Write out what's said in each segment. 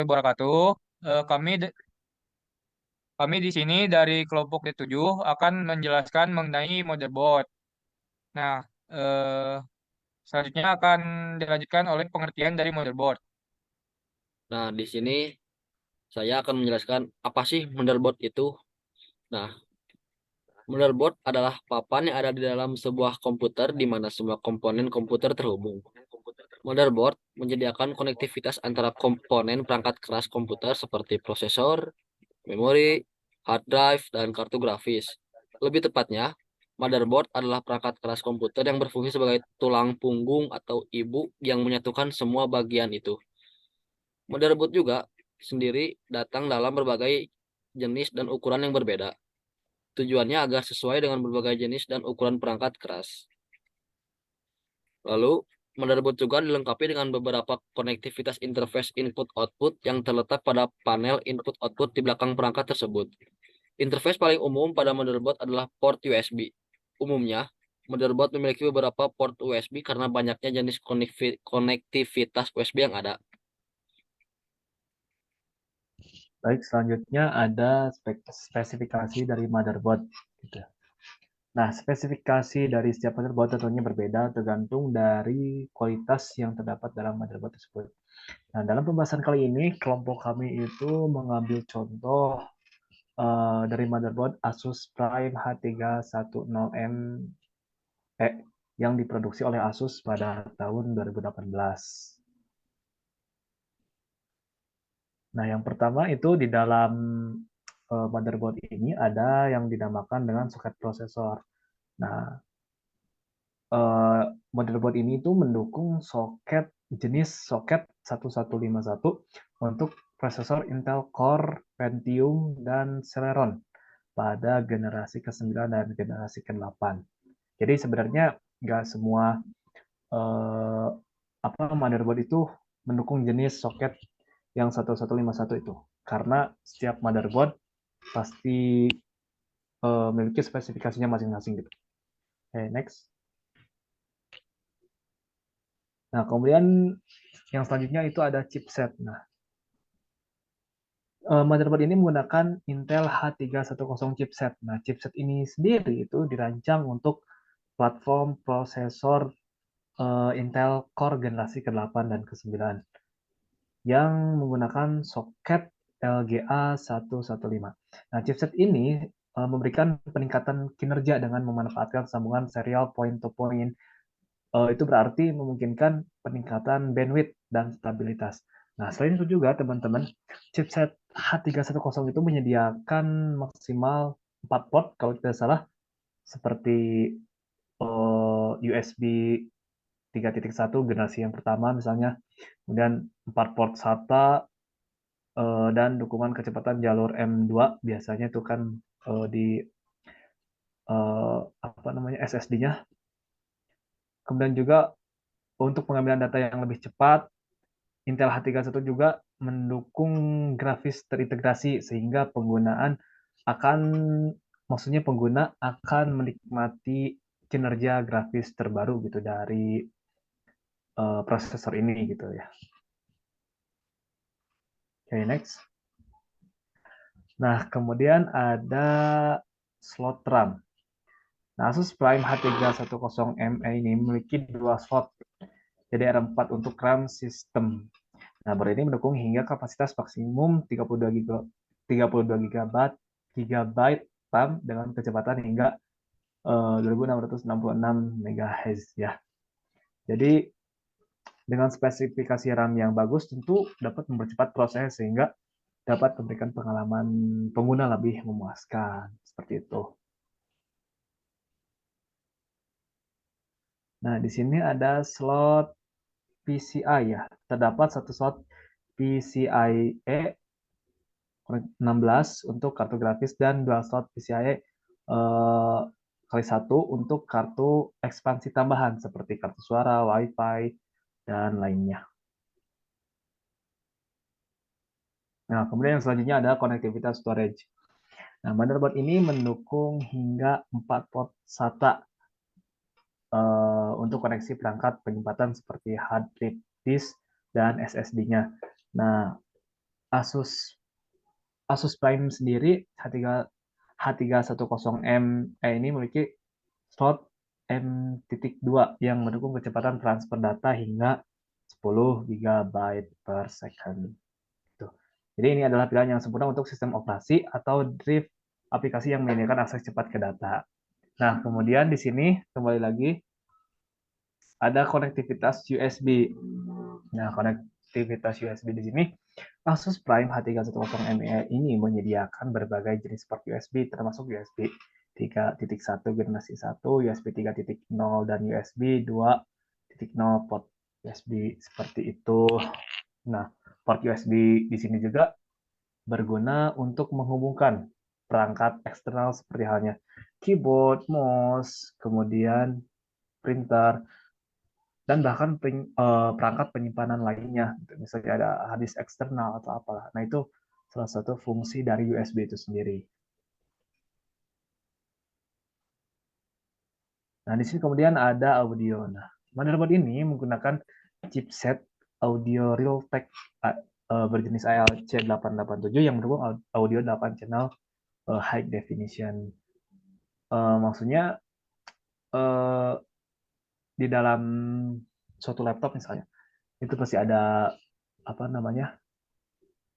wabarakatuh. Kami di sini dari kelompok D7 akan menjelaskan mengenai motherboard. Nah, eh, selanjutnya akan dilanjutkan oleh pengertian dari motherboard. Nah, di sini saya akan menjelaskan apa sih motherboard itu. Nah, motherboard adalah papan yang ada di dalam sebuah komputer di mana semua komponen komputer terhubung. Motherboard menyediakan konektivitas antara komponen perangkat keras komputer seperti prosesor, memori, hard drive, dan kartu grafis. Lebih tepatnya, motherboard adalah perangkat keras komputer yang berfungsi sebagai tulang punggung atau ibu yang menyatukan semua bagian itu. Motherboard juga sendiri datang dalam berbagai jenis dan ukuran yang berbeda. Tujuannya agar sesuai dengan berbagai jenis dan ukuran perangkat keras. Lalu, motherboard juga dilengkapi dengan beberapa konektivitas interface input-output yang terletak pada panel input-output di belakang perangkat tersebut. Interface paling umum pada motherboard adalah port USB. Umumnya, motherboard memiliki beberapa port USB karena banyaknya jenis konektivitas USB yang ada. Baik, selanjutnya ada spesifikasi dari motherboard. Gitu. Nah, spesifikasi dari setiap motherboard tentunya berbeda tergantung dari kualitas yang terdapat dalam motherboard tersebut. Nah, dalam pembahasan kali ini, kelompok kami itu mengambil contoh dari motherboard Asus Prime H310M yang diproduksi oleh Asus pada tahun 2018. Nah, yang pertama itu di dalam motherboard ini ada yang dinamakan dengan soket prosesor. Nah, motherboard ini itu mendukung jenis soket 1151 untuk prosesor Intel Core, Pentium, dan Celeron pada generasi ke-9 dan generasi ke-8. Jadi sebenarnya nggak semua eh, motherboard itu mendukung jenis soket yang 1151 itu. Karena setiap motherboard pasti memiliki spesifikasinya masing-masing gitu. Oke, next. Nah, kemudian yang selanjutnya itu ada chipset. Nah, motherboard ini menggunakan Intel H310 chipset. Nah, chipset ini sendiri itu dirancang untuk platform prosesor Intel Core generasi ke-8 dan ke-9 yang menggunakan soket LGA 115. Nah, chipset ini memberikan peningkatan kinerja dengan memanfaatkan sambungan serial point-to-point. Itu berarti memungkinkan peningkatan bandwidth dan stabilitas. Nah, selain itu juga teman-teman, chipset H310 itu menyediakan maksimal 4 port kalau tidak salah, seperti USB 3.1 generasi yang pertama misalnya, kemudian 4 port SATA, dan dukungan kecepatan jalur M2 biasanya itu kan di SSD-nya. Kemudian juga untuk pengambilan data yang lebih cepat, Intel H31 juga mendukung grafis terintegrasi sehingga akan pengguna akan menikmati kinerja grafis terbaru gitu dari prosesor ini gitu ya. Oke, next. Nah, kemudian ada slot RAM. Nah, Asus Prime H310ME ini memiliki dua slot DDR4 untuk RAM sistem. Nah, baru ini mendukung hingga kapasitas maksimum 32 GB RAM dengan kecepatan hingga 2666 MHz ya. Jadi dengan spesifikasi RAM yang bagus tentu dapat mempercepat proses sehingga dapat memberikan pengalaman pengguna lebih memuaskan seperti itu. Nah, di sini ada slot PCI ya. Terdapat satu slot PCIe 16 untuk kartu grafis dan dua slot PCIe kali satu untuk kartu ekspansi tambahan seperti kartu suara, WiFi, dan lainnya. Nah, kemudian yang selanjutnya ada konektivitas storage. Nah, motherboard ini mendukung hingga 4 port SATA untuk koneksi perangkat penyimpanan seperti hard disk dan SSD-nya. Nah, Asus Asus Prime sendiri H310M ini memiliki slot M.2 yang mendukung kecepatan transfer data hingga 10 GB per second. Tuh. Jadi ini adalah pilihan yang sempurna untuk sistem operasi atau drive aplikasi yang menyediakan akses cepat ke data. Nah, kemudian di sini kembali lagi ada konektivitas USB. Nah, konektivitas USB di sini Asus Prime H310ME ini menyediakan berbagai jenis port USB termasuk USB 3.1 generasi 1, USB 3.0 dan USB 2.0 port USB seperti itu. Nah, port USB di sini juga berguna untuk menghubungkan perangkat eksternal seperti halnya keyboard, mouse, kemudian printer, dan bahkan perangkat penyimpanan lainnya. Misalnya ada hard disk eksternal atau apalah. Nah, itu salah satu fungsi dari USB itu sendiri. Nah, di sini kemudian ada audio. Nah, motherboard ini menggunakan chipset audio Realtek berjenis ALC887 yang mendukung audio 8 channel high definition. Maksudnya di dalam suatu laptop misalnya, itu pasti ada apa namanya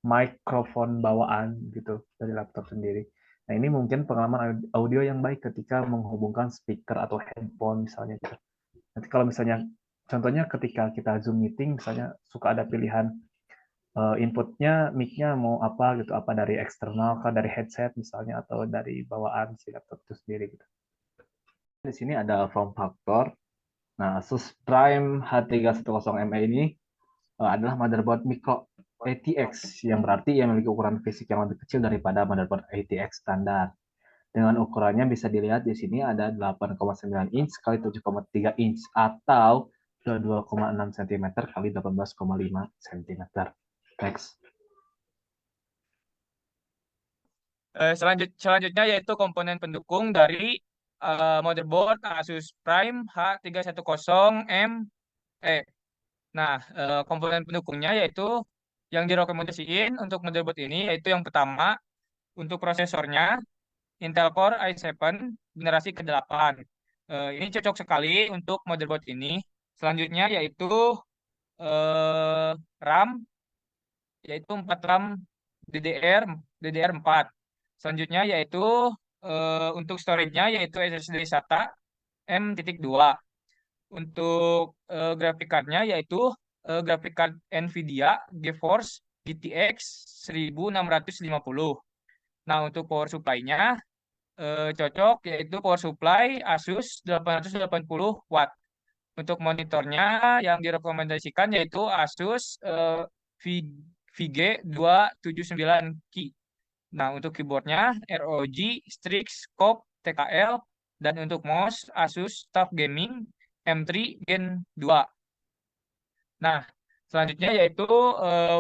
mikrofon bawaan gitu dari laptop sendiri. Nah, ini mungkin pengalaman audio yang baik ketika menghubungkan speaker atau headphone misalnya gitu. Nanti kalau misalnya contohnya ketika kita Zoom meeting misalnya suka ada pilihan inputnya mic-nya mau apa gitu, apa dari eksternal kah, dari headset misalnya atau dari bawaan si laptop itu sendiri gitu. Di sini ada form factor. Nah, Asus Prime H310ME ini adalah motherboard micro ATX yang berarti ia memiliki ukuran fisik yang lebih kecil daripada motherboard ATX standar. Dengan ukurannya bisa dilihat di sini ada 8,9 inch kali 7,3 inch atau 22,6 cm kali 18,5 cm. Next. Selanjutnya yaitu komponen pendukung dari motherboard Asus Prime H310ME. Nah, komponen pendukungnya yaitu yang direkomendasiin untuk motherboard ini yaitu yang pertama untuk prosesornya Intel Core i7 generasi ke-8. Ini cocok sekali untuk motherboard ini. Selanjutnya yaitu RAM yaitu 4 RAM DDR4. Selanjutnya yaitu untuk storage-nya yaitu SSD SATA M.2. Untuk graphic card-nya yaitu graphic card Nvidia GeForce GTX 1650. Nah, untuk power supply-nya cocok yaitu power supply Asus 880 watt. Untuk monitornya yang direkomendasikan yaitu Asus VG 279 Ki. Nah, untuk keyboardnya ROG Strix Scope TKL dan untuk mouse Asus TUF Gaming M3 Gen 2. Nah, selanjutnya yaitu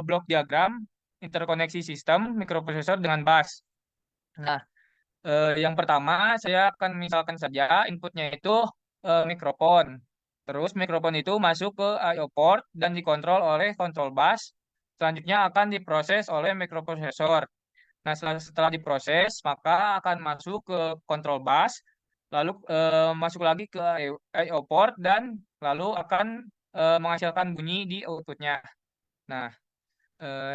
blok diagram interkoneksi sistem mikroprosesor dengan bus. Nah, yang pertama saya akan misalkan saja inputnya itu mikrofon. Terus mikrofon itu masuk ke I/O port dan dikontrol oleh control bus. Selanjutnya akan diproses oleh mikroprosesor. Nah, setelah diproses, maka akan masuk ke control bus, lalu masuk lagi ke I/O port dan lalu akan menghasilkan bunyi di outputnya. Nah,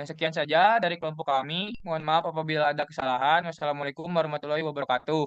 sekian saja dari kelompok kami. Mohon maaf apabila ada kesalahan. Wassalamualaikum warahmatullahi wabarakatuh.